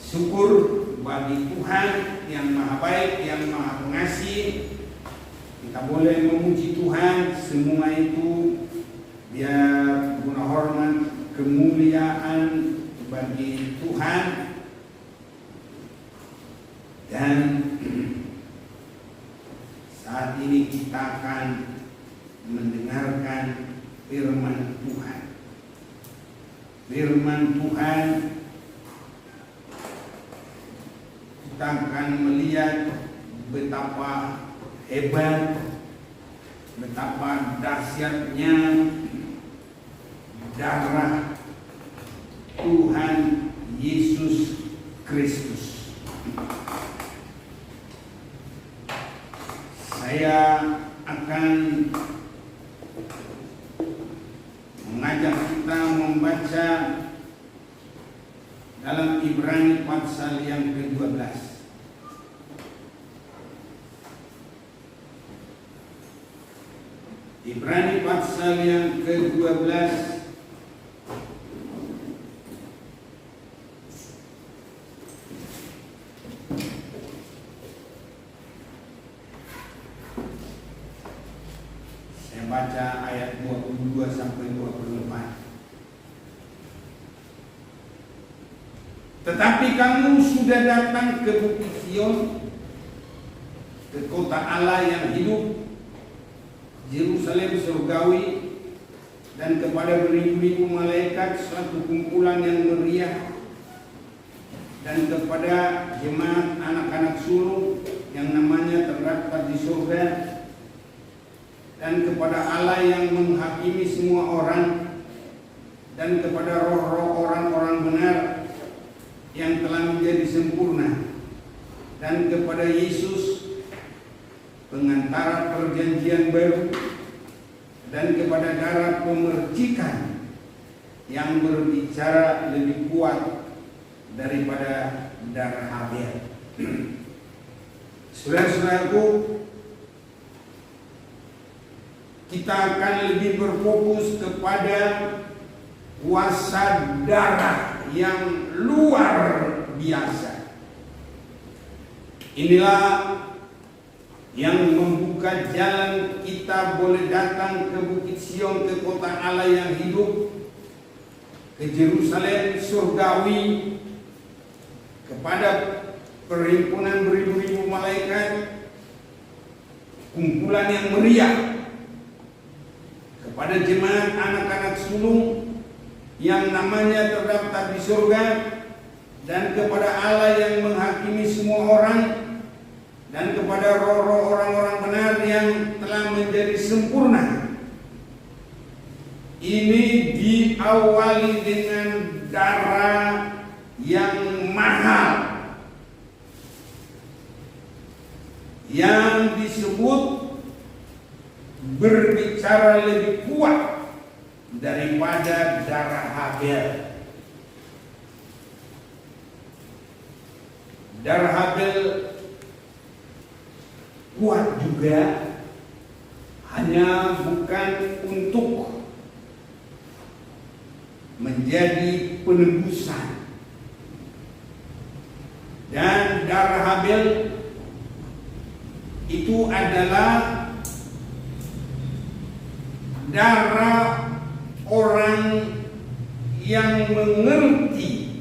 Syukur bagi Tuhan yang maha baik, yang maha pengasih. Kita boleh memuji Tuhan, semua itu biar guna hormat kemuliaan bagi Tuhan. Dan saat ini kita akan mendengarkan firman Tuhan. Firman Tuhan, kita akan melihat betapa hebat, betapa dahsyatnya darah Tuhan Yesus Kristus. Saya akan mengajak kita membaca dalam Ibrani pasal yang ke-12. Ibrani pasal yang ke-12 saya baca ayat 22 sampai 24. Tetapi kamu sudah datang ke Bukit Sion, ke kota Allah yang hidup, Yerusalem surgawi, dan kepada beribu-ribu malaikat suatu kumpulan yang meriah, dan kepada jemaat anak-anak sulung yang namanya terdapat di surga, dan kepada Allah yang menghakimi semua orang, dan kepada roh-roh orang-orang benar yang telah menjadi sempurna, dan kepada Yesus pengantara perjanjian baru, dan kepada darah pemercikan yang berbicara lebih kuat daripada darah Habel. Saudara-saudaraku, kita akan lebih berfokus kepada kuasa darah yang luar biasa. Inilah yang membuka jalan kita boleh datang ke Bukit Sion, ke kota Allah yang hidup, ke Yerusalem surgawi, kepada perhimpunan beribu-ribu malaikat, kumpulan yang meriah, kepada jemaat anak-anak sulung yang namanya terdaftar di surga, dan kepada Allah yang menghakimi semua orang, dan kepada roh-roh orang-orang benar yang telah menjadi sempurna. Ini diawali dengan darah yang mahal, yang disebut berbicara lebih kuat daripada darah Habel. Darah Habel kuat juga, hanya bukan untuk menjadi penebusan. Dan darah Habel itu adalah darah orang yang mengerti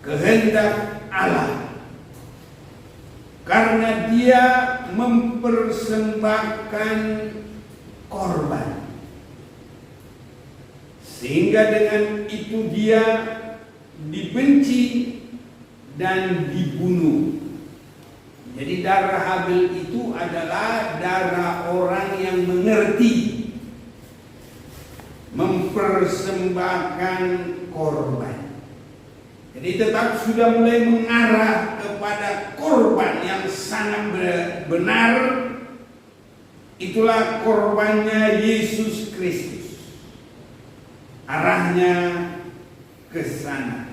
kehendak Allah, karena dia mempersembahkan korban, sehingga dengan itu dia dibenci dan dibunuh. Jadi darah Habel itu adalah darah orang yang mengerti, mempersembahkan korban. Jadi tetap sudah mulai mengarah kepada korban yang sangat benar. Itulah korbannya Yesus Kristus. Arahnya ke sana.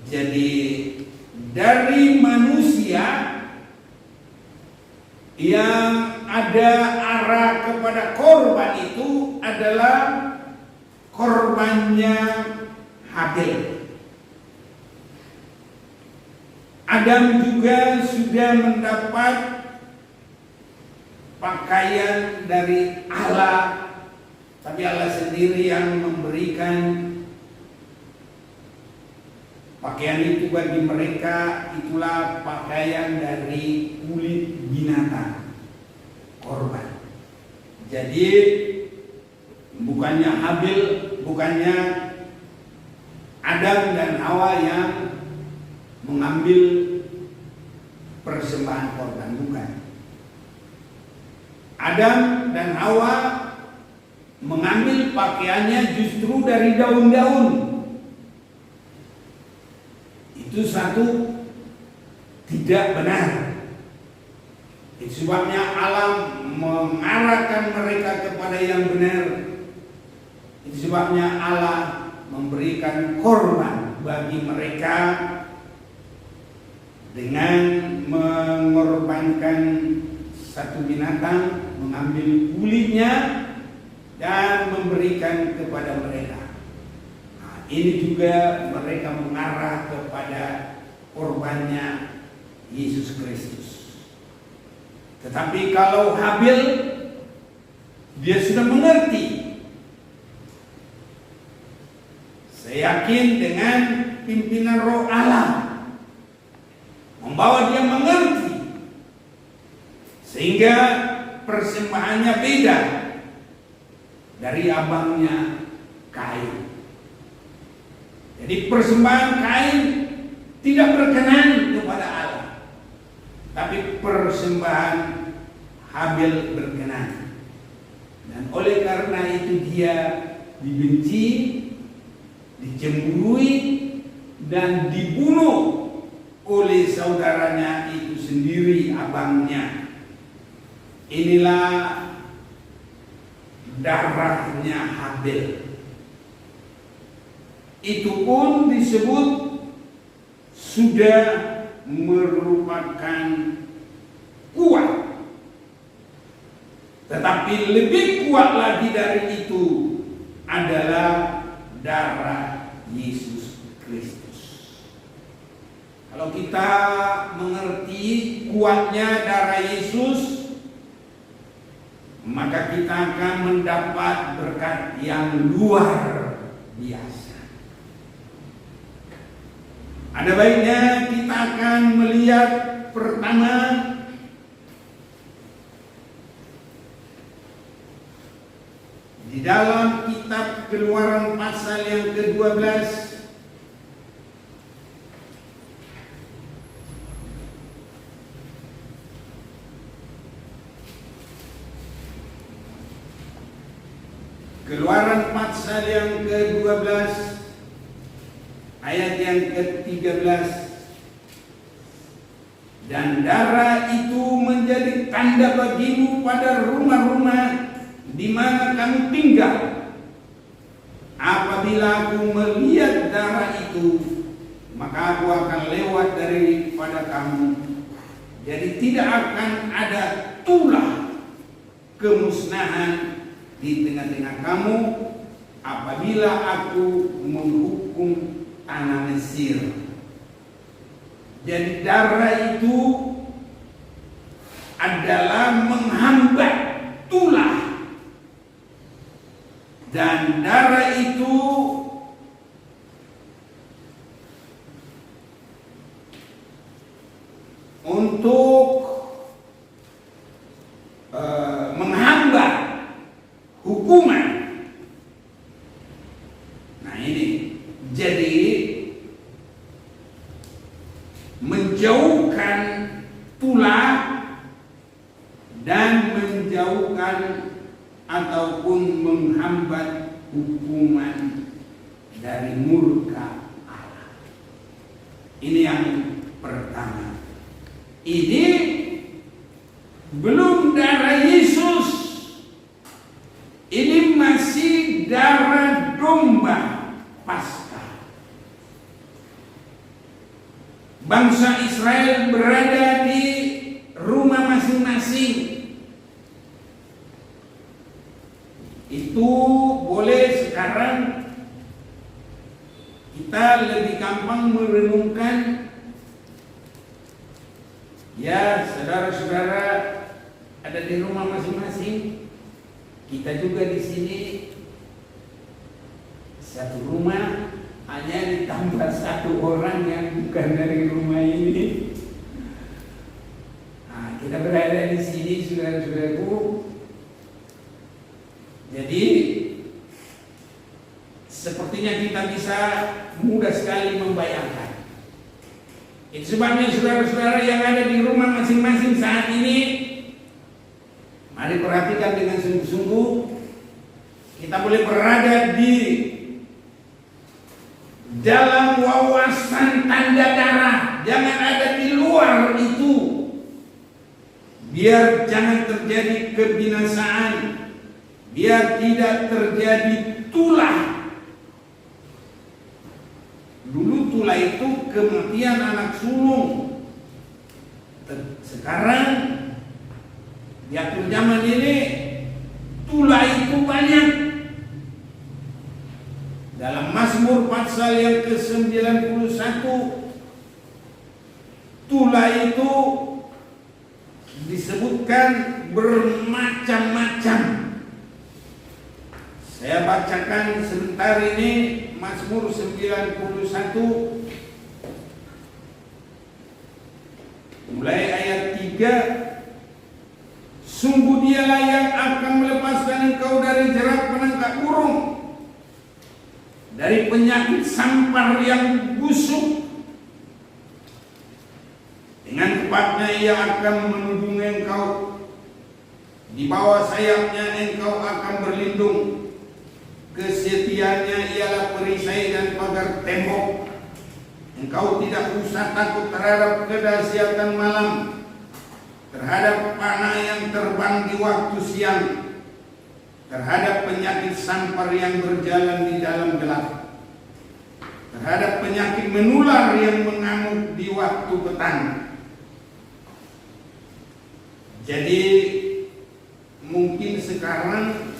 Jadi dari manusia yang ada arah kepada korban itu adalah korbannya Habel. Adam juga sudah mendapat pakaian dari Allah, tapi Allah sendiri yang memberikan pakaian itu bagi mereka. Itulah pakaian dari kulit binatang, korban. Jadi bukannya Adam dan Hawa yang mengambil persembahan korban, bukan. Adam dan Hawa mengambil pakaiannya justru dari daun-daun. Itu satu tidak benar. Itu sebabnya Allah mengarahkan mereka kepada yang benar. Itu sebabnya Allah memberikan korban bagi mereka dengan mengorbankan satu binatang, mengambil kulitnya dan memberikan kepada mereka. Nah, ini juga mereka mengarah kepada korbannya Yesus Kristus. Tetapi kalau Habil, dia sudah mengerti. Saya yakin dengan pimpinan Roh Allah membawa dia mengerti, sehingga persembahannya beda dari abangnya Kain. Jadi persembahan Kain tidak berkenan kepada Allah, tapi persembahan Habil berkenan. Dan oleh karena itu dia dibenci, dicemburui, dan dibunuh oleh saudaranya itu sendiri, abangnya. Inilah darahnya Habil. Itu pun disebut sudah merupakan kuat. Tetapi lebih kuat lagi dari itu adalah darah Yesus Kristus. Kalau kita mengerti kuatnya darah Yesus, maka kita akan mendapat berkat yang luar biasa. Ada baiknya kita akan melihat pertama di dalam kitab Keluaran pasal yang ke-12. Keluaran pasal yang ke-12 ayat yang ke-13. Dan darah itu menjadi tanda bagimu pada rumah-rumah di mana kamu tinggal. Apabila aku melihat darah itu, maka aku akan lewat daripada kamu. Jadi tidak akan ada tulah kemusnahan di tengah-tengah kamu apabila aku menghukum tanah Mesir. Jadi darah itu adalah menghambat tulah, dan darah itu untuk menghambat hukuman. Nah ini jadi menjauhkan tulah dan menjauhkan ataupun menghambat hukuman dari murka Allah. Ini yang pertama. Ini belum darah Yesus. Ini masih darah domba Paskah. Bangsa Israel berada di rumah masing-masing. Itu boleh sekarang kita lebih gampang merenungkan Ya, saudara-saudara ada di rumah masing-masing. Kita juga di sini satu rumah, hanya ditambah satu orang yang bukan dari rumah ini. Nah, kita berada di sini, saudara-saudaraku. Jadi sepertinya kita bisa mudah sekali membayangkan. Itu sebabnya saudara-saudara yang ada di rumah masing-masing saat ini, mari perhatikan dengan sungguh-sungguh. Kita boleh berada di dalam wawasan tanda darah, jangan ada di luar itu. Biar jangan terjadi kebinasaan, biar tidak terjadi tulah. Dulu tulah itu kematian anak sulung. Sekarang di akhir zaman ini tulah itu banyak. Dalam Mazmur pasal yang ke-91, tulah itu disebutkan bermacam-macam. Saya bacakan sebentar ini Mazmur 91 mulai ayat 3. Sungguh dialah yang akan melepaskan engkau dari jerat penangkap burung, dari penyakit sampar yang busuk. Dengan tepatnya ia akan melindungi engkau, di bawah sayapnya engkau akan berlindung. Kesetiaannya ialah perisai dan pagar tembok. Engkau tidak usah takut terhadap kedahsyatan malam, terhadap panah yang terbang di waktu siang, terhadap penyakit sampar yang berjalan di dalam gelap, terhadap penyakit menular yang mengamuk di waktu petang. Jadi mungkin sekarang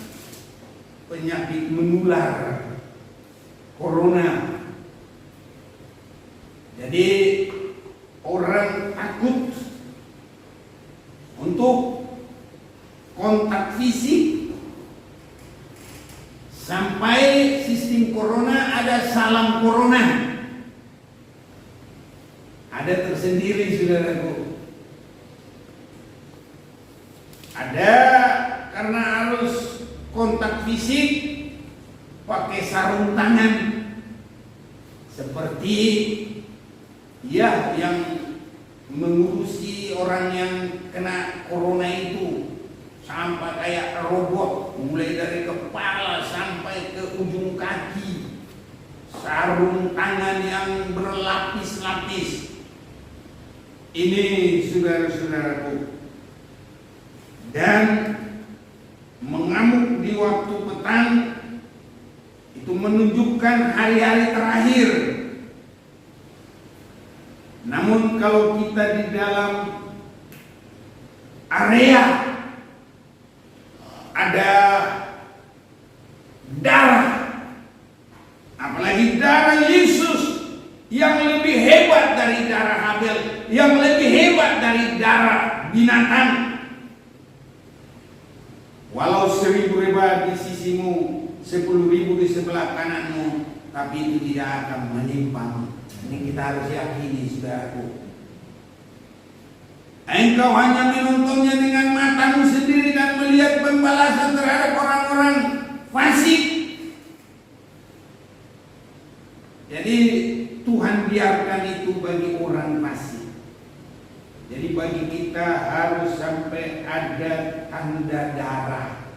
penyakit menular corona. Jadi orang takut untuk kontak fisik, sampai sistem corona ada salam corona. Ada tersendiri, saudaraku. Ada karena harus kontak fisik pakai sarung tangan, seperti ya yang mengurusi orang yang kena corona itu, sampai kayak robot, mulai dari kepala sampai ke ujung kaki, sarung tangan yang berlapis-lapis. Ini saudara-saudaraku, dan mengamuk di waktu petang itu menunjukkan hari-hari terakhir. Namun kalau kita di dalam area ada darah, apalagi darah Yesus yang lebih hebat dari darah Habel, yang lebih hebat dari darah binatang. Walau 1000 riba di sisimu, 10.000 di sebelah kananmu, tapi itu tidak akan menimpamu. Ini kita harus yakini, saudaraku. Engkau hanya menontonnya dengan matamu sendiri dan melihat pembalasan terhadap orang-orang fasik. Jadi Tuhan biarkan itu bagi orang fasik. Jadi bagi kita harus sampai ada tanda darah,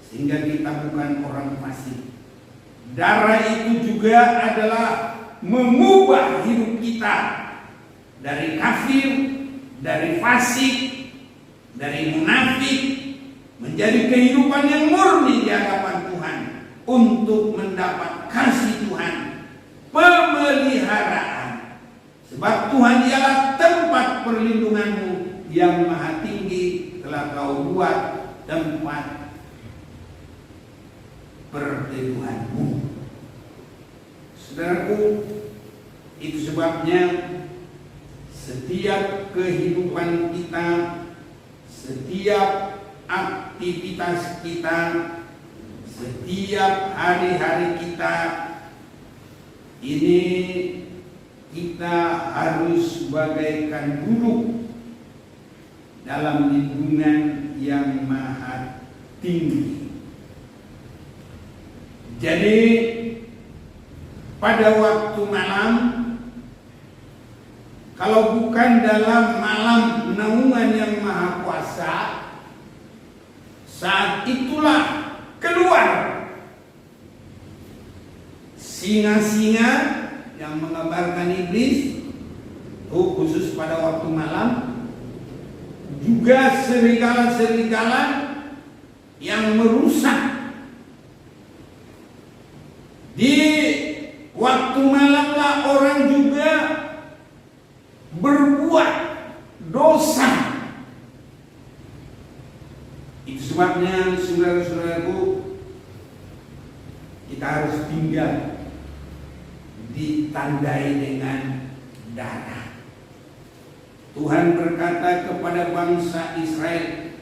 sehingga kita bukan orang fasik. Darah itu juga adalah mengubah hidup kita dari kafir, dari fasik, dari munafik, menjadi kehidupan yang murni di hadapan Tuhan, untuk mendapat kasih Tuhan, pemeliharaan. Sebab Tuhan ialah tempat perlindunganmu, yang maha tinggi telah kau buat tempat perteduhanmu. Saudaraku, itu sebabnya setiap kehidupan kita, setiap aktivitas kita, setiap hari-hari kita, ini kita harus bagaikan duduk dalam lindungan yang maha tinggi. Jadi pada waktu malam, kalau bukan dalam malam naungan yang maha kuasa, saat itulah keluar singa-singa yang mengabarkan iblis, khusus pada waktu malam, juga serigala-serigala yang merusak. Di waktu malamlah orang juga berbuat dosa. Itu sebabnya saudara-saudaraku, kita harus tinggal ditandai dengan darah. Tuhan berkata kepada bangsa Israel,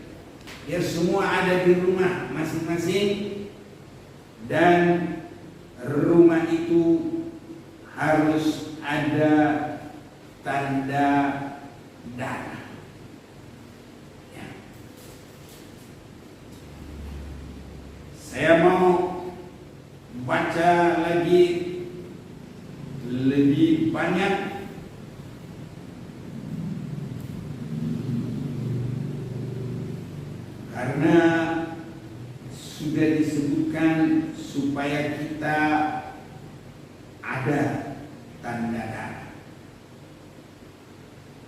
biar semua ada di rumah masing-masing, dan rumah itu harus ada tanda darah. Ya. Saya mau baca lagi lebih banyak karena sudah disebutkan supaya kita ada tanda darah.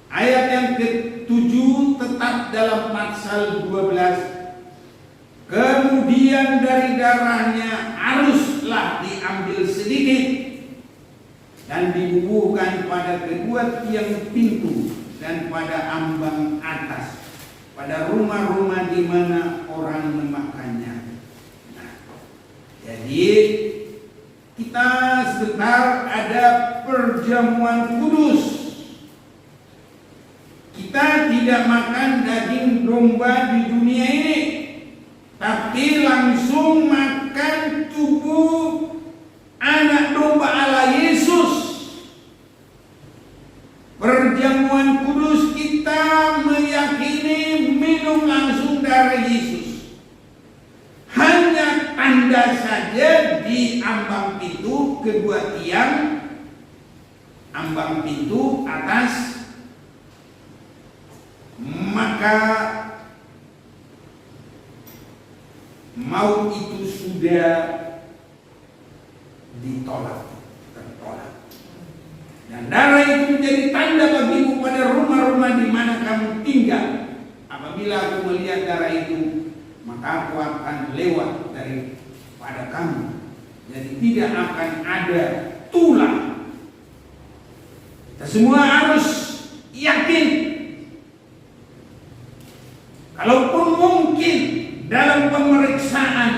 Ayat yang ke-7 tetap dalam pasal 12. Kemudian dari darahnya haruslah diambil sedikit dan dibubuhkan pada kedua tiang pintu dan pada ambang atas, pada rumah-rumah di mana orang memakannya. Nah, jadi kita sebentar ada perjamuan kudus. Kita tidak makan daging domba di dunia ini, tapi langsung makan tubuh anak domba Allah Yesus. Perjamuan kudus kita meyakini minum langsung darah Yesus. Hanya tanda saja di ambang pintu kedua tiang, ambang pintu atas, maka maut itu sudah tertolak. Dan darah itu menjadi tanda bagimu pada rumah-rumah di mana kamu tinggal. Apabila aku melihat darah itu, maka aku akan lewat daripada kamu. Jadi tidak akan ada tulah. Kita semua harus yakin. Kalaupun mungkin dalam pemeriksaan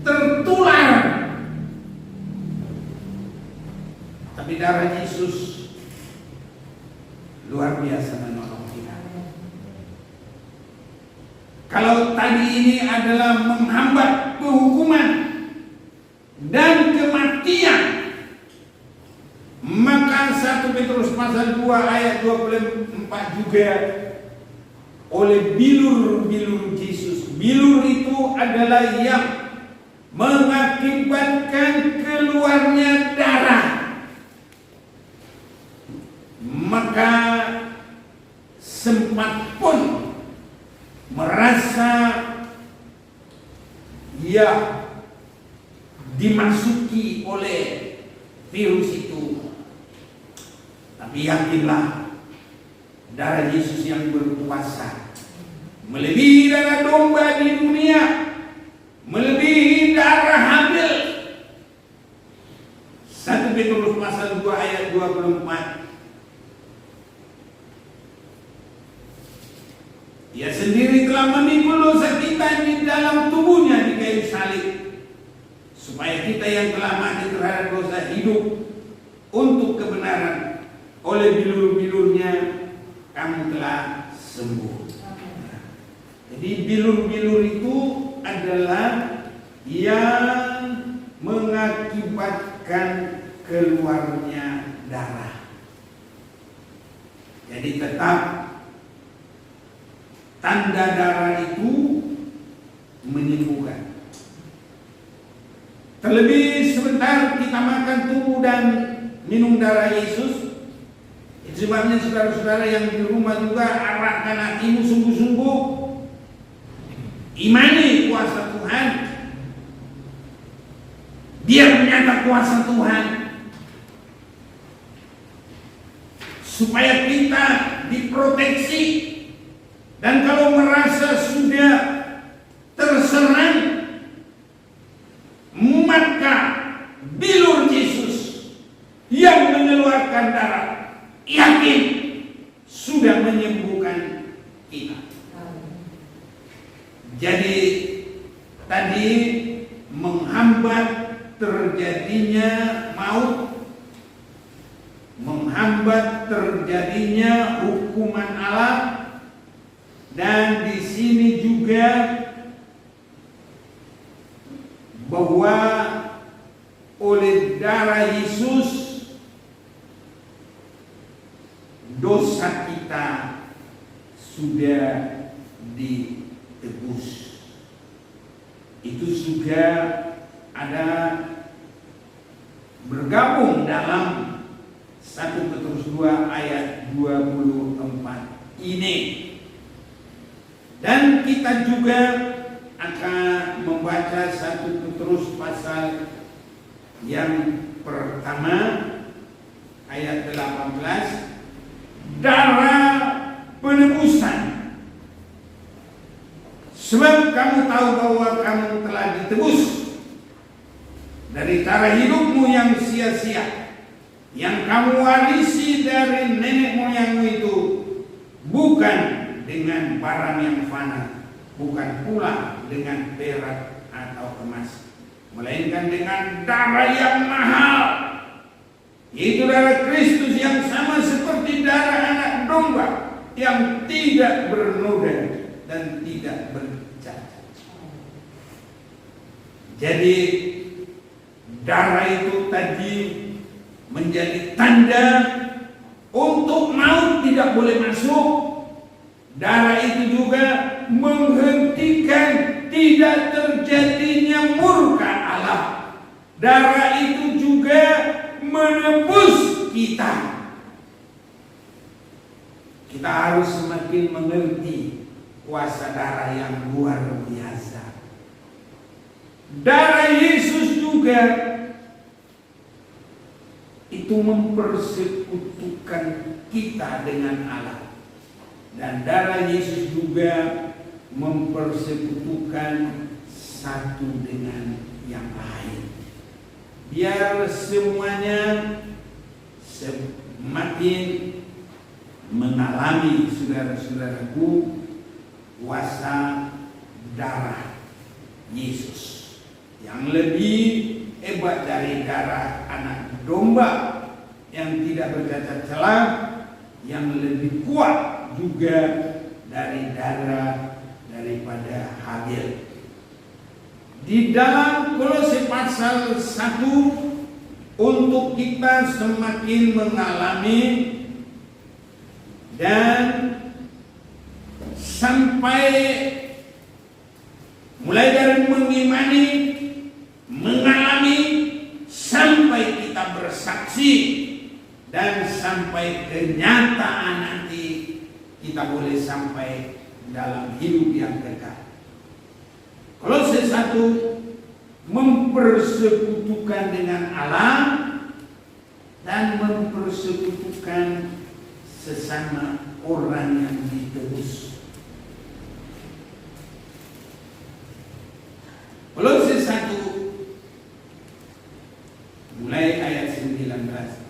tertular, tapi darah Yesus luar biasa menolong kita. Kalau tadi ini adalah menghambat kehukuman dan kematian, maka 1 Petrus pasal 2 ayat 24 juga oleh bilur-bilur Yesus. Bilur itu adalah yang mengakibatkan keluarnya darah. Maka sempat pun merasa ia dimasuki oleh virus itu. Tapi yakinlah, darah Yesus yang berkuasa melebihi darah domba di dunia, melebihi darah Habil. 1 Petrus pasal 2 ayat 24. Ia sendiri telah memikul dosa kita di dalam tubuhnya di kayu salib, supaya kita yang telah mati terhadap dosa hidup untuk kebenaran, oleh bilur-bilurnya kamu telah sembuh. Jadi bilur-bilur itu adalah yang mengakibatkan keluarnya darah. Jadi tetap tanda darah itu menyembuhkan. Terlebih sebentar kita makan tubuh dan minum darah Yesus. Itu sebabnya saudara-saudara yang di rumah juga arahkan hatimu sungguh-sungguh, imani kuasa Tuhan. Dia menyata kuasa Tuhan supaya kita diproteksi, dan kalau merasa sudah terserang, maka bilur Yesus yang mengeluarkan darah yakin sudah menyembuhkan kita. Jadi tadi menghambat terjadinya maut, menghambat terjadinya hukuman Allah, dan di sini juga bahwa oleh darah Yesus dosa kita sudah ditebus. Itu juga ada bergabung dalam 1 Petrus 2 ayat 24 ini. Dan kita juga akan membaca 1 Petrus pasal yang pertama ayat 18, darah penebusan. Sebab kamu tahu bahwa kamu telah ditebus dari cara hidupmu yang sia-sia, yang kamu warisi dari nenek moyangmu itu, bukan dengan barang yang fana, bukan pula dengan perak atau emas, melainkan dengan darah yang mahal, yaitu darah Kristus yang sama seperti darah anak domba yang tidak bernoda dan tidak bercacat. Jadi darah itu tadi menjadi tanda untuk maut tidak boleh masuk. Darah itu juga menghentikan tidak terjadinya murka Allah. Darah itu juga menebus kita. Kita harus semakin mengerti kuasa darah yang luar biasa. Darah Yesus juga itu mempersekutukan kita dengan Allah, dan darah Yesus juga mempersekutukan satu dengan yang lain. Biar semuanya semakin mengalami, saudara-saudaraku, kuasa darah Yesus yang lebih hebat dari darah anak domba yang tidak bercacat celah, yang lebih kuat juga dari darah daripada Habil. Di dalam Kolose pasal 1, untuk kita semakin mengalami dan sampai mulai dari mengimani, mengalami, sampai kita bersaksi, dan sampai kenyataan nanti kita boleh sampai dalam hidup yang kekal. Kolose 1 mempersekutukan dengan Allah dan mempersekutukan sesama orang yang ditebus. Kolose 1 mulai ayat 19.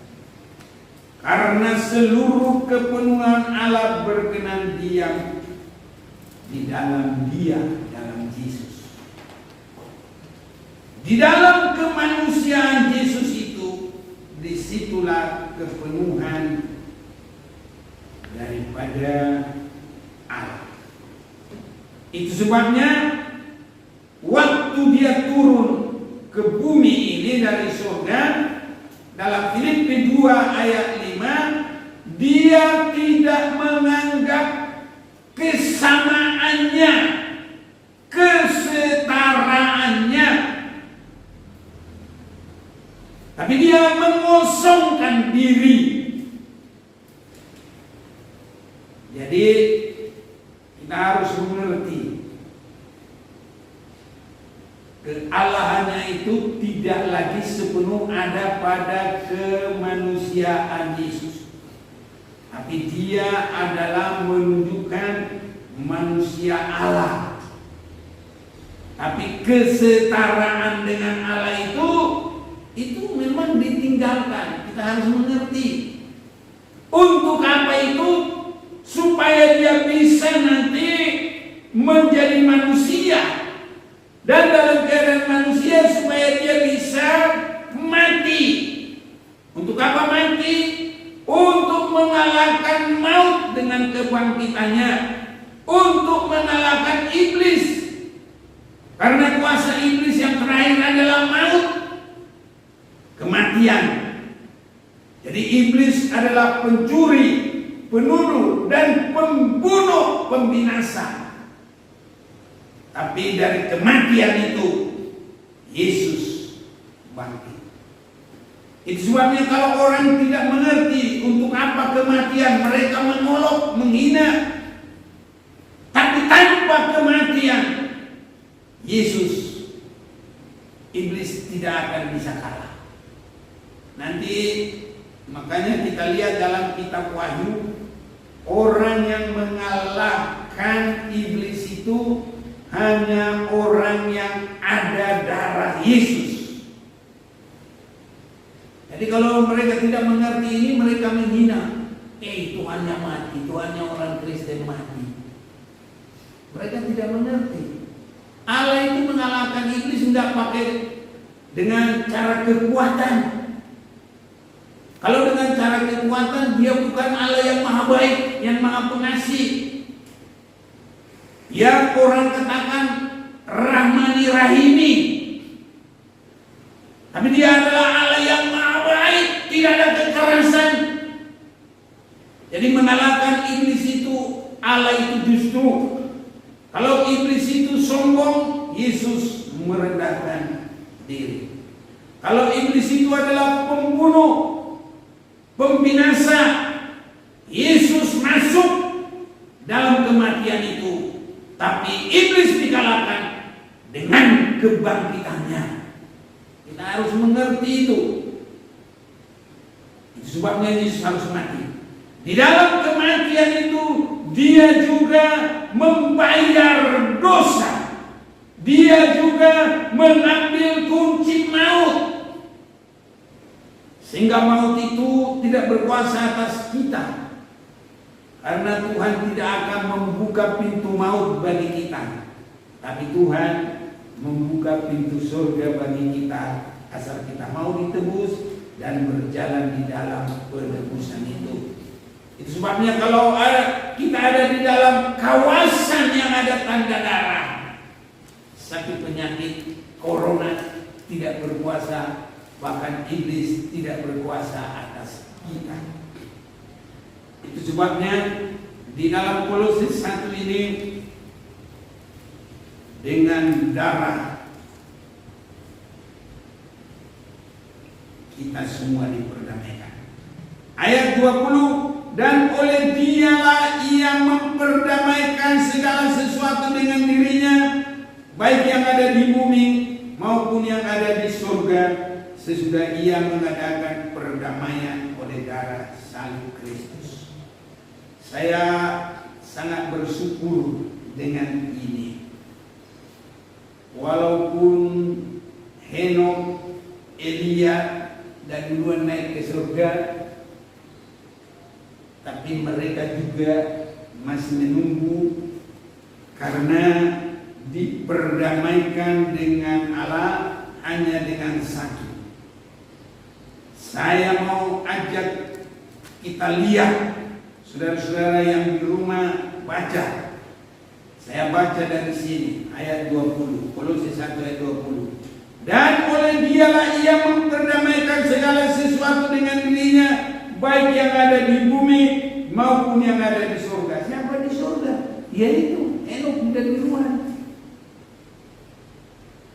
Karena seluruh kepenuhan Allah berkenan diam di dalam Dia, dalam Yesus. Di dalam kemanusiaan Yesus itu, disitulah kepenuhan sebabnya waktu dia turun ke bumi ini dari surga, dalam Filipi 2 ayat 5, dia tidak menganggap kesamaannya, kesetaraannya, tapi dia mengosongkan diri. Jadi kita harus mengerti kealahannya itu tidak lagi sepenuh ada pada kemanusiaan Yesus, tapi dia adalah menunjukkan manusia Allah. Tapi kesetaraan dengan Allah itu memang ditinggalkan. Kita harus mengerti untuk apa itu, supaya dia bisa nanti menjadi manusia, dan dalam keadaan manusia supaya dia bisa mati. Untuk apa mati? Untuk mengalahkan maut dengan kebangkitannya, untuk mengalahkan iblis. Karena kuasa iblis yang terakhir adalah maut, kematian. Jadi iblis adalah pencuri, penuduh, dan pembunuh, pembinasa. Tapi dari kematian itu Yesus bangkit. Itu sebabnya kalau orang tidak mengerti untuk apa kematian, mereka menolak, menghina. Tapi tanpa kematian Yesus, iblis tidak akan bisa kalah. Nanti makanya kita lihat dalam kitab Wahyu, orang yang mengalahkan iblis itu hanya orang yang ada darah Yesus. Jadi kalau mereka tidak mengerti ini, mereka menghina. Tuhannya mati, Tuhannya orang Kristen mati. Mereka tidak mengerti. Allah itu mengalahkan iblis tidak pakai dengan cara kekuatan. Kalau dengan cara kekuatan, dia bukan Allah yang maha baik, yang maha pengasih. Yang orang katakan Rahmani Rahimi. Tapi dia adalah Allah yang maha baik, tidak ada kekerasan. Jadi mengalahkan iblis itu, Allah itu justru. Kalau iblis itu sombong, Yesus merendahkan diri. Kalau iblis itu adalah pembunuh, pembinasa, Yesus masuk dalam kematian itu. Tapi iblis dikalahkan dengan kebangkitannya. Kita harus mengerti itu. Itu sebabnya Yesus harus mati. Di dalam kematian itu dia juga membayar dosa. Dia juga mengambil kunci maut. Sehingga maut itu tidak berkuasa atas kita. Karena Tuhan tidak akan membuka pintu maut bagi kita. Tapi Tuhan membuka pintu surga bagi kita, asal kita mau ditebus dan berjalan di dalam penebusan itu. Itu sebabnya kalau kita ada di dalam kawasan yang ada tanda darah, sakit penyakit corona tidak berkuasa, bahkan iblis tidak berkuasa atas kita. Itu sebabnya di dalam Kolose 1 ini, dengan darah kita semua diperdamaikan. Ayat 20, dan oleh dialah ia memperdamaikan segala sesuatu dengan dirinya, baik yang ada di bumi maupun yang ada di surga, sesudah ia mengadakan perdamaian oleh darah salib Kristus. Saya sangat bersyukur dengan ini. Walaupun Henok, Elia dan duluan naik ke surga, tapi mereka juga masih menunggu, karena diperdamaikan dengan Allah hanya dengan sakit. Saya mau ajak kita lihat, saudara-saudara yang di rumah baca Saya baca dari sini ayat 20, Kolose 1 ayat 20. Dan oleh dialah ia memperdamaikan segala sesuatu dengan dirinya, baik yang ada di bumi maupun yang ada di surga. Siapa di surga? Yaitu Henokh sudah duluan,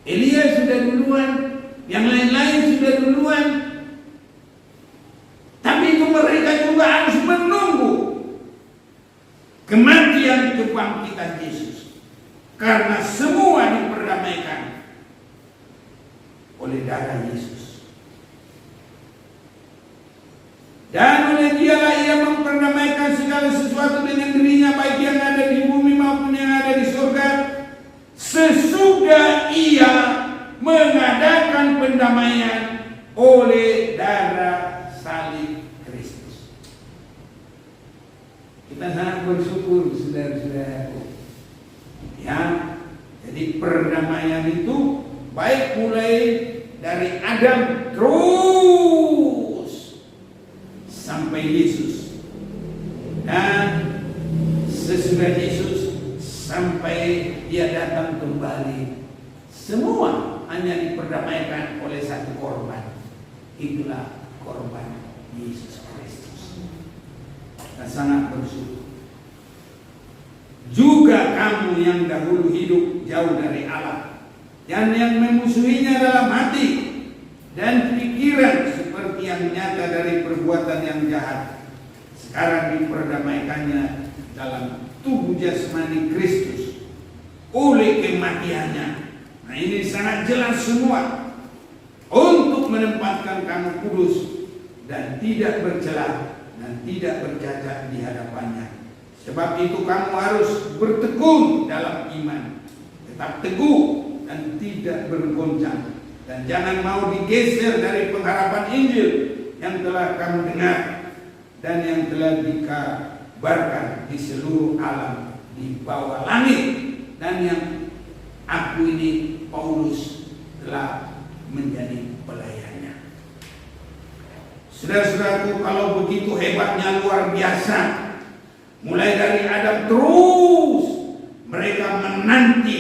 Elia sudah duluan, yang lain-lain sudah duluan. Tapi itu mereka juga harus menunggu kematian kebangkitan Yesus, karena semua diperdamaikan oleh darah Yesus. Dan oleh dialah ia memperdamaikan segala sesuatu dengan dirinya, baik yang ada di bumi maupun yang ada di surga, sesudah ia mengadakan pendamaian oleh darah salib Kristus. Kita sangat bersyukur, saudara-saudaraku, ya. Jadi perdamaian itu baik mulai dari Adam terus sampai Yesus, dan sesudah Yesus sampai dia datang kembali, semua hanya diperdamaikan oleh satu korban. Itulah korban Yesus Kristus. Kita sangat bersyukur. Juga kamu yang dahulu hidup jauh dari Allah dan yang memusuhinya dalam hati dan pikiran seperti yang nyata dari perbuatan yang jahat, sekarang diperdamaikannya dalam tubuh jasmani Kristus oleh kematiannya. Nah, ini sangat jelas semua untuk menempatkan kamu kudus dan tidak bercela dan tidak bercacat di hadapannya. Sebab itu kamu harus bertekun dalam iman, tetap teguh dan tidak bergoncang, dan jangan mau digeser dari pengharapan Injil yang telah kamu dengar dan yang telah dikabarkan di seluruh alam di bawah langit, dan yang aku ini Paulus telah menjadi pelayannya. Saudara-saudaraku, kalau begitu hebatnya luar biasa, mulai dari Adam terus mereka menanti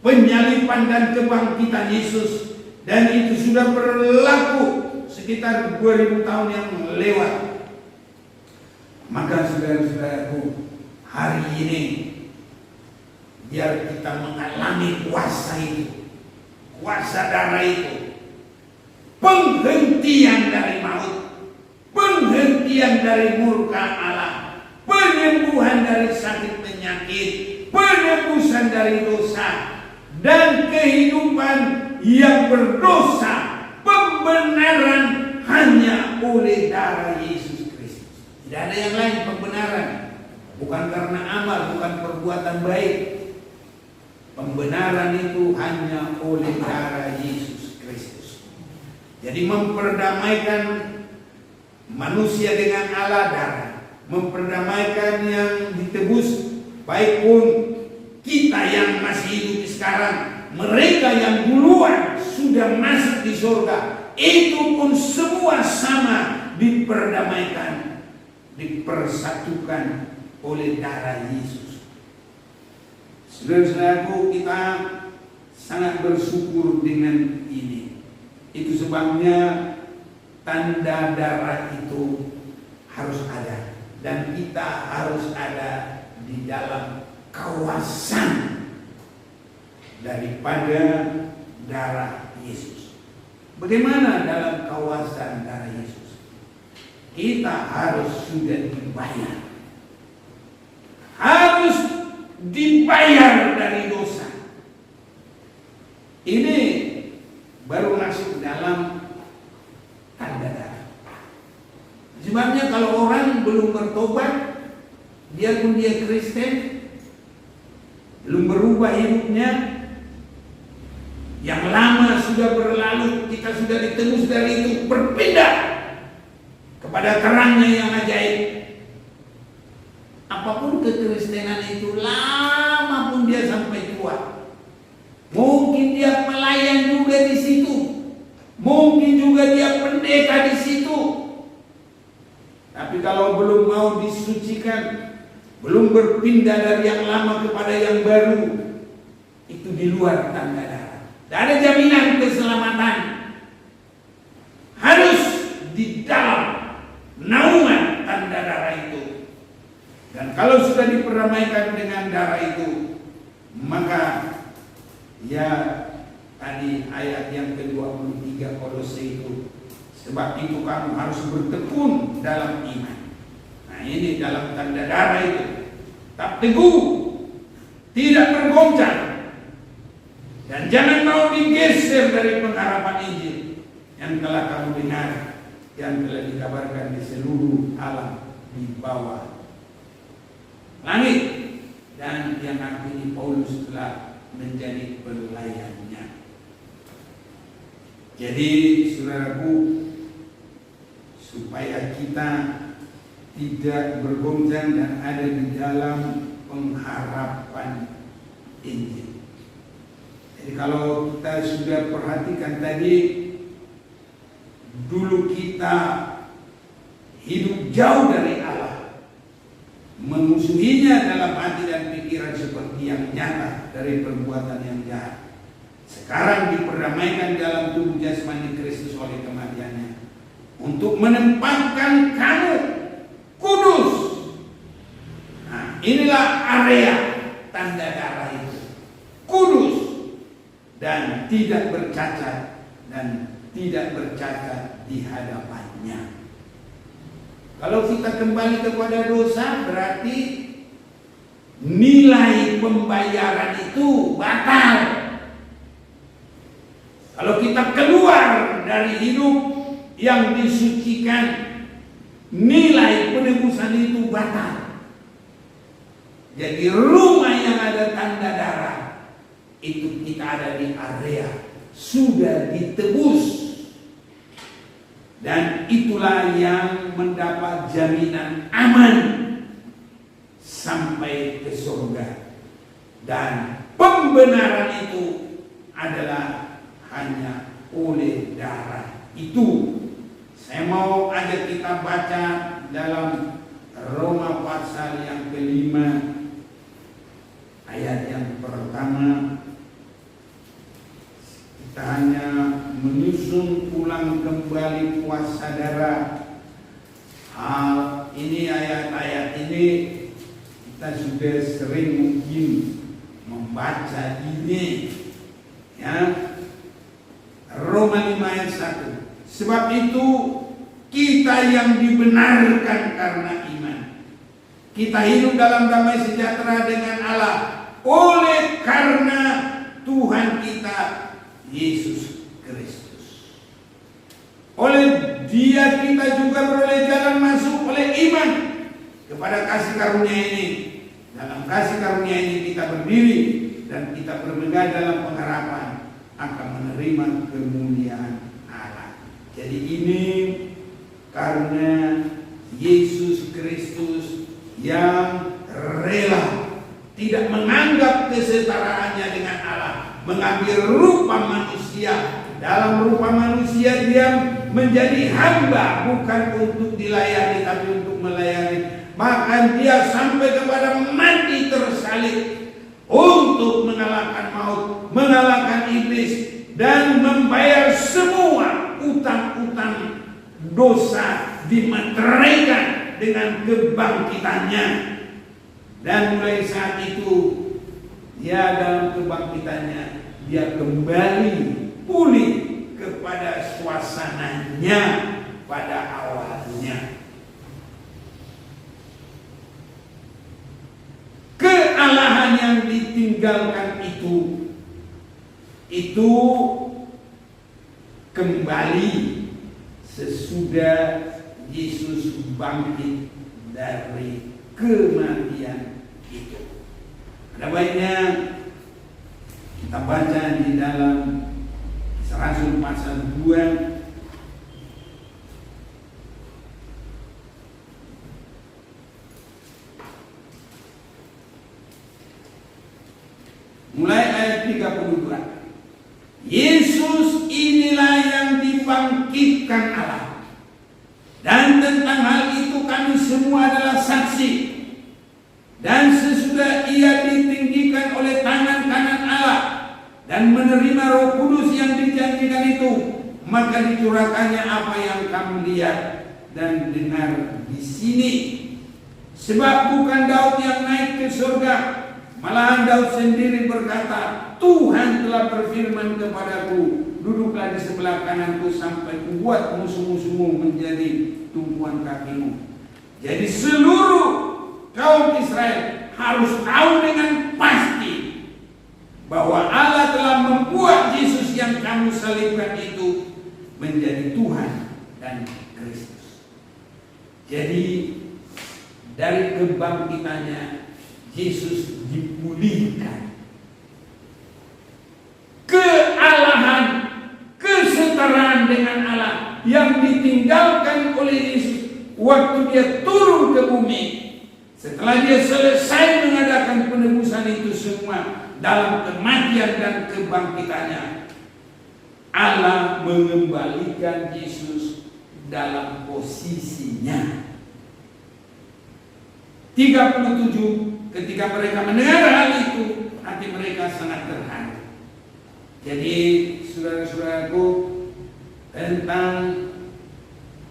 penyaliban dan kebangkitan Yesus, dan itu sudah berlaku sekitar 2000 tahun yang lewat. Maka saudara-saudaraku, hari ini biar kita mengalami kuasa itu, kuasa darah itu, penghentian dari maut, penghentian dari murka Allah, penyembuhan dari sakit penyakit, penebusan dari dosa, dan kehidupan yang berdosa, pembenaran hanya oleh darah Yesus Kristus. Tidak ada yang lain pembenaran, bukan karena amal, bukan perbuatan baik. Pembenaran itu hanya oleh darah Yesus Kristus. Jadi memperdamaikan manusia dengan Allah darah, memperdamaikan yang ditebus, baik pun kita yang masih hidup sekarang, mereka yang duluan sudah masuk di surga, itu pun semua sama diperdamaikan, dipersatukan oleh darah Yesus. Saudara-saudaraku, kita sangat bersyukur dengan ini. Itu sebabnya tanda darah itu harus ada, dan kita harus ada di dalam kawasan daripada darah Yesus. Bagaimana dalam kawasan darah Yesus? Kita harus sudah dibayar, harus dibayar dari dosa. Ini baru masuk dalam tanda darah. Sebabnya kalau orang belum bertobat, dia pun dia Kristen, belum berubah hidupnya, yang lama sudah berlalu, kita sudah ditebus dari itu, berpindah kepada terangnya yang ajaib. Apapun kekristenan itu, lama pun dia sampai tua. Mungkin dia pelayan juga di situ, mungkin juga dia pendeta di situ. Tapi kalau belum mau disucikan, belum berpindah dari yang lama kepada yang baru, itu di luar tanda darah. Tidak ada jaminan keselamatan. Harus di dalam naungan tanda darah itu. Dan kalau sudah diperamaikan dengan darah itu, maka ya tadi ayat yang ke-23 Kolose itu, sebab itu kamu harus bertekun dalam iman. Nah ini dalam tanda darah itu, tetap teguh, tidak bergoncang, dan jangan mau digeser dari pengharapan Injil yang telah kamu dengar, yang telah dikabarkan di seluruh alam di bawah langit, dan yang artinya Paulus telah menjadi pelayannya. Jadi saudaraku, supaya kita tidak bergoncang dan ada di dalam pengharapan Injil. Jadi kalau kita sudah perhatikan tadi, dulu kita hidup jauh dari Allah, memusuhinya dalam hati dan pikiran seperti yang nyata dari perbuatan yang jahat. Sekarang diperdamaikan dalam tubuh jasmani Kristus oleh kematiannya, untuk menempatkan kamu kudus. Nah, inilah area tanda darah itu, kudus dan tidak bercacat di hadapannya. Kalau kita kembali kepada dosa, berarti nilai pembayaran itu batal. Kalau kita keluar dari hidup yang disucikan, nilai penebusan itu batal. Jadi rumah yang ada tanda darah itu, kita ada di area sudah ditebus, dan itulah yang mendapat jaminan aman sampai ke surga. Dan pembenaran itu adalah hanya oleh darah itu. Saya mau ajak kita baca dalam Roma pasal yang ke-5 ayat yang pertama. Kita hanya menyusun ulang kembali kuasa darah. Hal ini, ayat-ayat ini kita sudah sering mungkin membaca ini, ya. Roma 5 ayat 1. Sebab itu kita yang dibenarkan karena iman, kita hidup dalam damai sejahtera dengan Allah oleh karena Tuhan kita Yesus Kristus. Oleh Dia kita juga beroleh jalan masuk oleh iman kepada kasih karunia ini. Dalam kasih karunia ini kita berdiri dan kita bermegah dalam pengharapan akan menerima kemuliaan Allah. Jadi ini karena Yesus Kristus yang rela, tidak menganggap kesetaraannya dengan Allah, mengambil rupa manusia. Dalam rupa manusia dia menjadi hamba, bukan untuk dilayani tapi untuk melayani. Bahkan dia sampai kepada mati tersalib untuk mengalahkan maut, mengalahkan iblis, dan membayar semua utang-utang dosa, dimeteraikan dengan kebangkitannya. Dan mulai saat itu, dia dalam kebangkitannya, dia kembali pulih kepada suasananya pada awalnya. Kealahan yang ditinggalkan itu kembali sesudah Yesus bangkit dari kematian itu. Ada baiknya kita baca di dalam Rasul pasal 2 mulai ayat 32. Yesus inilah yang dibangkitkan Allah, dan tentang hal itu kami semua adalah saksi. Dan sesudah ia ditinggikan oleh tangan kanan Allah dan menerima Roh Kudus yang dijanjikan itu, maka dicurahkannya apa yang kamu lihat dan dengar di sini. Sebab bukan Daud yang naik ke surga, malahan Daud sendiri berkata, Tuhan telah berfirman kepadaku, duduklah di sebelah kananku sampai kubuat musuh-musuhmu menjadi tumpuan kakimu. Jadi seluruh kaum Israel harus tahu dengan pasti bahwa Allah telah membuat Yesus yang kamu salibkan itu menjadi Tuhan dan Kristus. Jadi dari kebangkitannya Yesus dipulihkan. Kealahan, kesetaraan dengan Allah yang ditinggalkan oleh Yesus waktu dia turun ke bumi. Setelah dia selesai mengadakan penebusan itu semua dalam kematian dan kebangkitannya, Allah mengembalikan Yesus dalam posisinya. 37, ketika mereka mendengar hal itu, hati mereka sangat terharu. Jadi saudara-saudaraku, tentang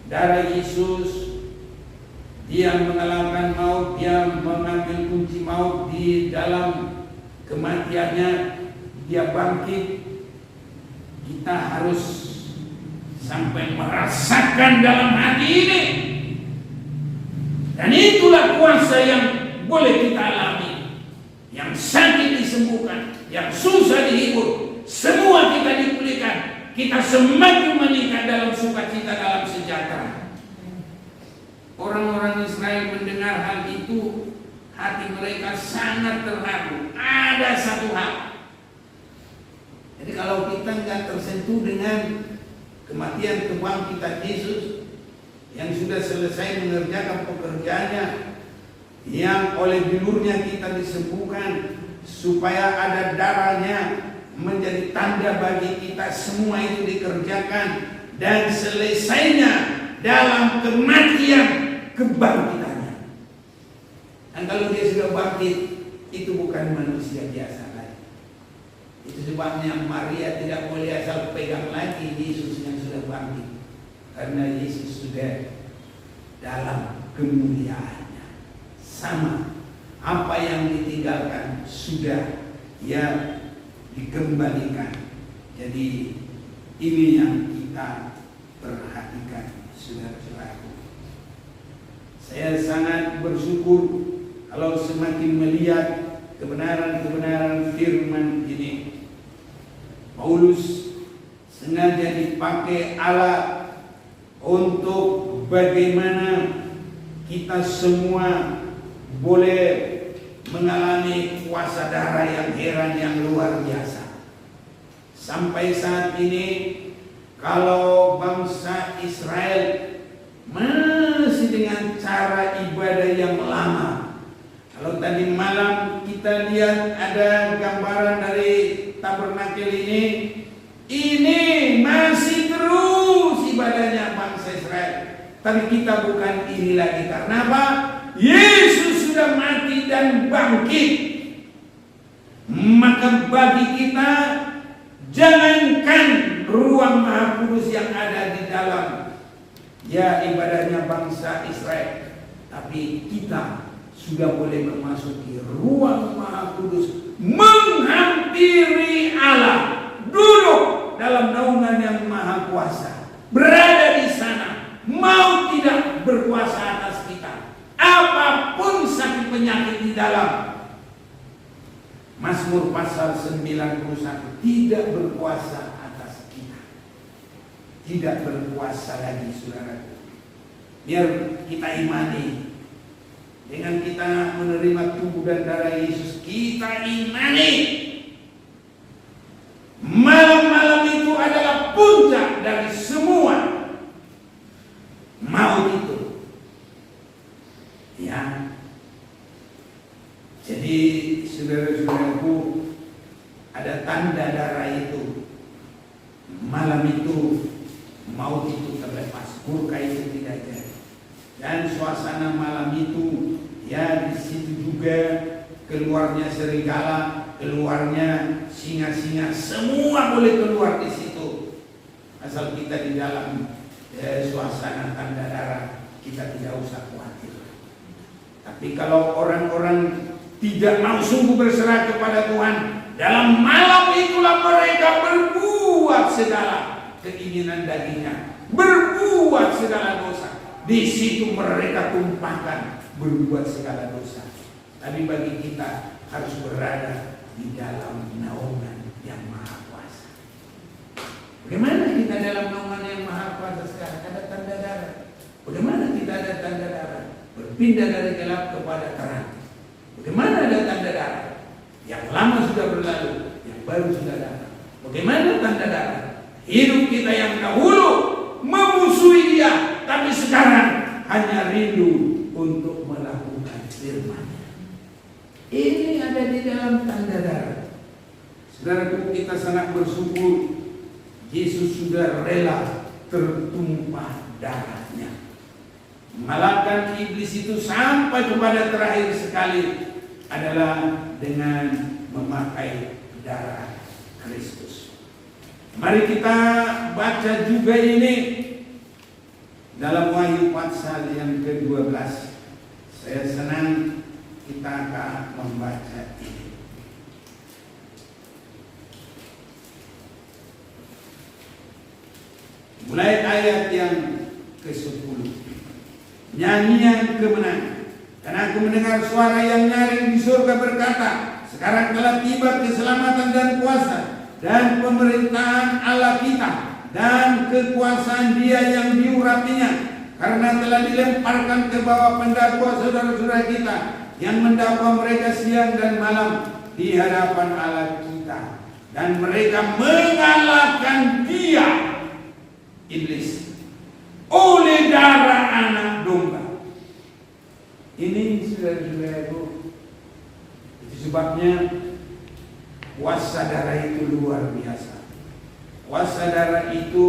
darah Yesus, dia mengalahkan maut, dia mengambil kunci maut di dalam kematiannya, dia bangkit. Kita harus sampai merasakan dalam hati ini. Dan itulah kuasa yang boleh kita alami. Yang sakit disembuhkan, yang susah dihibur, semua kita dipulihkan. Kita semakin meningkat dalam sukacita, dalam sejahtera. Orang-orang Israel mendengar hal itu, hati mereka sangat terharu. Ada satu hal. Jadi kalau kita nggak tersentuh dengan kematian kebangkitan Yesus yang sudah selesai mengerjakan pekerjaannya, yang oleh bilurnya kita disembuhkan, supaya ada darahnya menjadi tanda bagi kita, semua itu dikerjakan dan selesainya dalam kematian kebangkitannya. Dan kalau dia sudah bangkit, itu bukan manusia biasa lagi. Itu sebabnya Maria tidak boleh asal pegang lagi Yesus yang sudah bangkit, karena Yesus sudah dalam kemuliaannya. Sama, apa yang ditinggalkan sudah ya dikembalikan. Jadi ini yang kita perhatikan, saudara-saudaraku. Saya sangat bersyukur kalau semakin melihat kebenaran-kebenaran firman ini. Paulus sengaja dipakai Allah untuk bagaimana kita semua boleh mengalami kuasa darah yang heran, yang luar biasa. Sampai saat ini kalau bangsa Israel masih dengan cara ibadah yang lama. Kalau tadi malam kita lihat ada gambaran dari tabernakel ini masih terus ibadahnya bangsa Israel. Tapi kita bukan ini lagi. Karena apa? Yesus sudah mati dan bangkit. Maka bagi kita, jangankan ruang Maha Kudus yang ada di dalam ya ibadahnya bangsa Israel, tapi kita sudah boleh memasuki ruang Maha Kudus, menghampiri Allah, duduk dalam naungan yang Maha Kuasa, berada di sana, mau tidak berkuasa atas kita. Apapun sakit penyakit di dalam Mazmur pasal 91 tidak berkuasa atas kita. Tidak berkuasa lagi, saudara. Biar kita imani. Dengan kita menerima tubuh dan darah Yesus, kita imani. Malam-malam itu adalah puncak dari semua maut itu. Ya. Jadi saudara-saudaraku, ada tanda darah itu. Malam itu maut itu terlepas, murka itu tidak jadi. Dan suasana malam itu Ya, di situ juga keluarnya serigala, keluarnya singa-singa, semua boleh keluar di situ. Asal kita di dalam suasana tanda darah, kita tidak usah khawatir. Tapi kalau orang-orang tidak mau sungguh berserah kepada Tuhan, dalam malam itulah mereka berbuat segala keinginan dagingnya, berbuat segala dosa. Di situ mereka tumpahkan berbuat segala dosa. Tapi bagi kita harus berada di dalam naungan yang maha kuasa. Bagaimana kita dalam naungan yang maha kuasa sekarang? Ada tanda darah. Bagaimana kita ada tanda darah? Berpindah dari gelap kepada terang. Bagaimana ada tanda darah? Yang lama sudah berlalu, yang baru sudah datang. Bagaimana tanda darah? Hidup kita yang dahulu memusuhi Dia, tapi sekarang hanya rindu untuk melakukan firman-Nya. Ini ada di dalam tanda darah. Saudaraku, kita sangat bersyukur Yesus sudah rela tertumpah darahnya, mengalahkan iblis itu sampai kepada terakhir sekali adalah dengan memakai darah Kristus. Mari kita baca juga ini dalam Wahyu pasal yang ke-12. Saya senang kita akan membaca ini. Mulai ayat yang ke-10. Nyanyian kemenangan. Dan aku mendengar suara yang nyaring di surga berkata, sekarang telah tiba keselamatan dan kuasa dan pemerintahan Allah kita dan kekuasaan Dia yang diurapinya, karena telah dilemparkan ke bawah pendakwa saudara-saudara kita yang mendakwa mereka siang dan malam di hadapan Allah kita, dan mereka mengalahkan Dia, iblis, oleh darah anak domba. Ini saudara-saudaraku, itu sebabnya kuasa darah itu luar biasa. Kuasa darah itu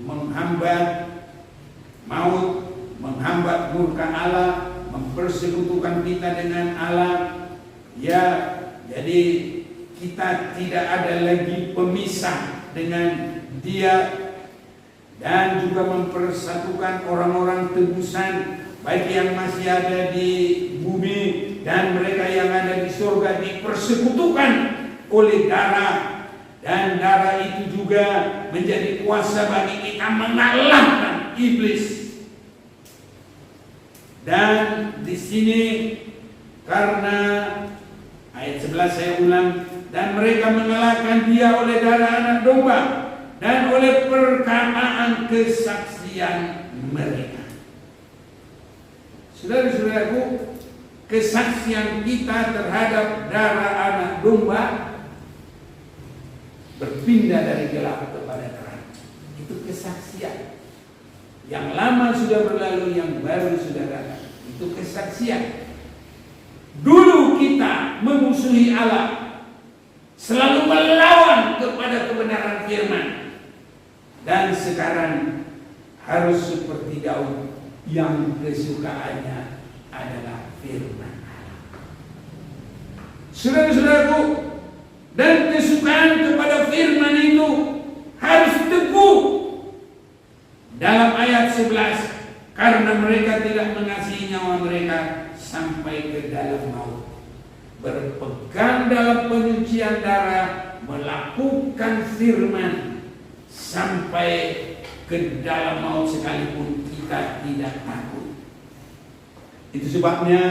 menghambat maut, menghambat murka Allah, mempersekutukan kita dengan Allah. Ya, jadi kita tidak ada lagi pemisah dengan Dia, dan juga mempersatukan orang-orang tebusan, baik yang masih ada di bumi dan mereka yang ada di surga, dipersekutukan oleh darah. Dan darah itu juga menjadi kuasa bagi kita mengalahkan iblis. Dan di sini karena ayat 11 saya ulang, dan mereka mengalahkan Dia oleh darah anak domba dan oleh perkataan kesaksian mereka. Saudara-saudaraku, kesaksian kita terhadap darah anak domba berpindah dari gelap kepada terang. Itu kesaksian. Yang lama sudah berlalu, yang baru sudah datang. Itu kesaksian. Dulu kita memusuhi Allah, selalu melawan kepada kebenaran firman. Dan sekarang harus seperti Daud yang kesukaannya adalah firman Allah. Saudara-saudaraku, dan kesukaan kepada firman itu harus teguh. Dalam ayat 11, karena mereka tidak mengasihi nyawa mereka sampai ke dalam maut, berpegang dalam penyucian darah, melakukan firman sampai ke dalam maut sekalipun kita tidak takut. Itu sebabnya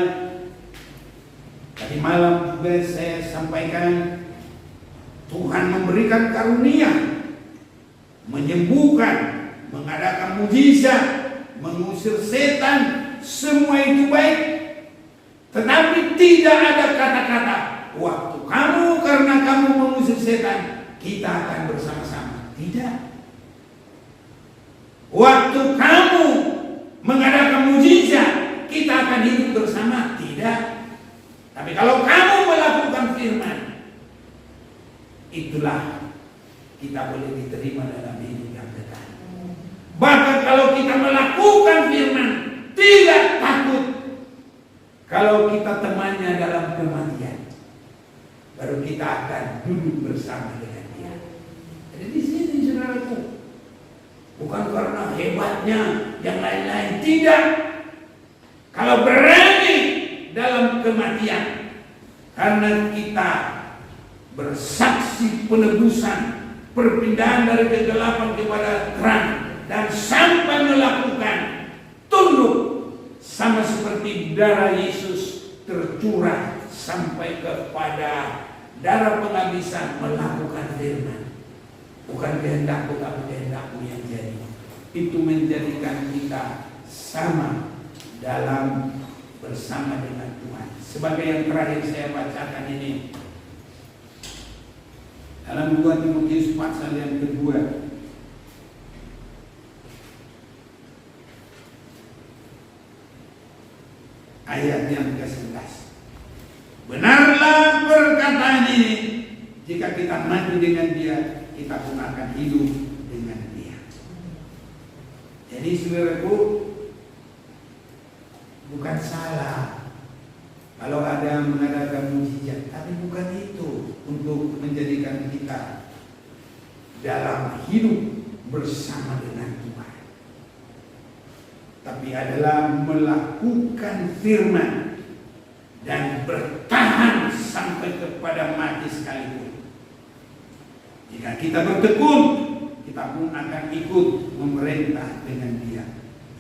tadi malam juga saya sampaikan, Tuhan memberikan karunia, menyembuhkan, mengadakan mujizat, mengusir setan, semua itu baik. Tetapi tidak ada kata-kata, waktu kamu karena kamu mengusir setan, kita akan bersama-sama. Tidak. Waktu kamu mengadakan mujizat, kita akan hidup bersama. Tidak. Tapi kalau kamu melakukan firman, itulah kita boleh diterima dalam hidup yang kekal. Bahkan kalau kita melakukan firman, tidak takut, Kalau kita temannya dalam kematian, baru kita akan duduk bersama dengan dia. Jadi di sini saudaraku, bukan karena hebatnya yang lain-lain, tidak. Kalau berani dalam kematian, karena kita bersaksi penebusan, perpindahan dari kegelapan kepada terang, dan sampai melakukan tunduk sama seperti darah Yesus tercurah sampai kepada darah penghabisan, melakukan firman. Bukan kehendakku tapi kehendakmu yang jadi. Itu menjadikan kita sama dalam bersama dengan Tuhan. Sebagai yang terakhir saya bacakan ini dalam 2 Timotius pasal yang kedua, ayat yang ke-11. Benarlah perkataan ini, jika kita mati dengan dia, kita pun akan hidup dengan dia. Jadi saudaraku, bukan salah kalau ada mengadakan mujizat, tapi bukan itu untuk menjadikan kita dalam hidup bersama dengan Tuhan, tapi adalah melakukan firman dan bertahan sampai kepada mati sekalipun. Jika kita bertekun, kita pun akan ikut memerintah dengan dia.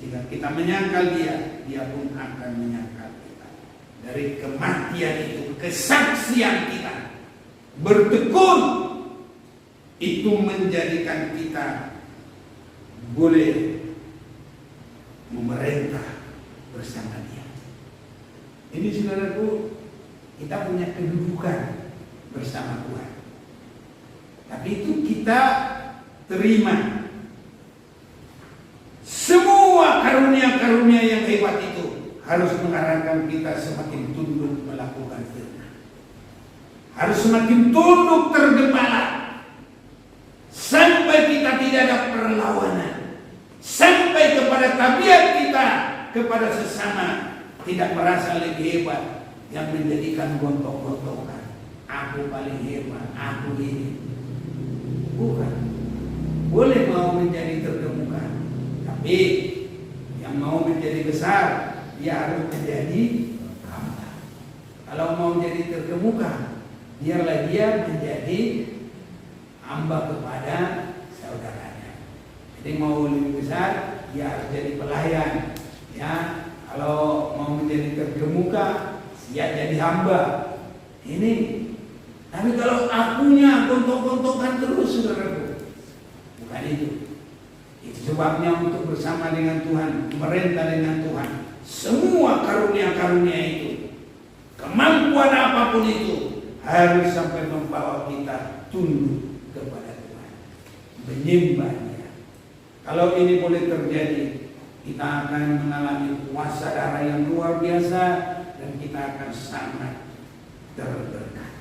Jika kita menyangkal dia, dia pun akan menyangkal kita. Dari kematian itu, kesaksian kita bertekun, itu menjadikan kita boleh memerintah bersama dia. Ini saudaraku, kita punya kedudukan bersama Tuhan. Tapi itu kita terima. Semua karunia-karunia yang hebat itu harus mengarahkan kita semakin tunduk melakukan firman. Harus semakin tunduk tergembala sampai kita tidak ada perlawanan, sampai kepada tabiat kita kepada sesama tidak merasa lebih hebat yang menjadikan gontok-gontokan. Aku paling hebat, aku ini. Bukan. Boleh mau menjadi terkemuka, tapi yang mau menjadi besar, dia harus menjadi hamba. Kalau mau menjadi terkemuka, biarlah dia menjadi hamba kepada saudaranya. Jadi mau lebih besar, dia harus jadi pelayan. Ya, kalau mau menjadi terkemuka, siap jadi hamba. Ini. Tapi kalau akunya gontok-gontokan terus, saudaraku, bukan itu. Itu sebabnya untuk bersama dengan Tuhan, merintah dengan Tuhan, semua karunia-karunia itu, kemampuan apapun itu, harus sampai membawa kita tunduk kepada Tuhan, menyembah Dia. Kalau ini boleh terjadi, kita akan mengalami kuasa darah yang luar biasa, dan kita akan sangat terberkati.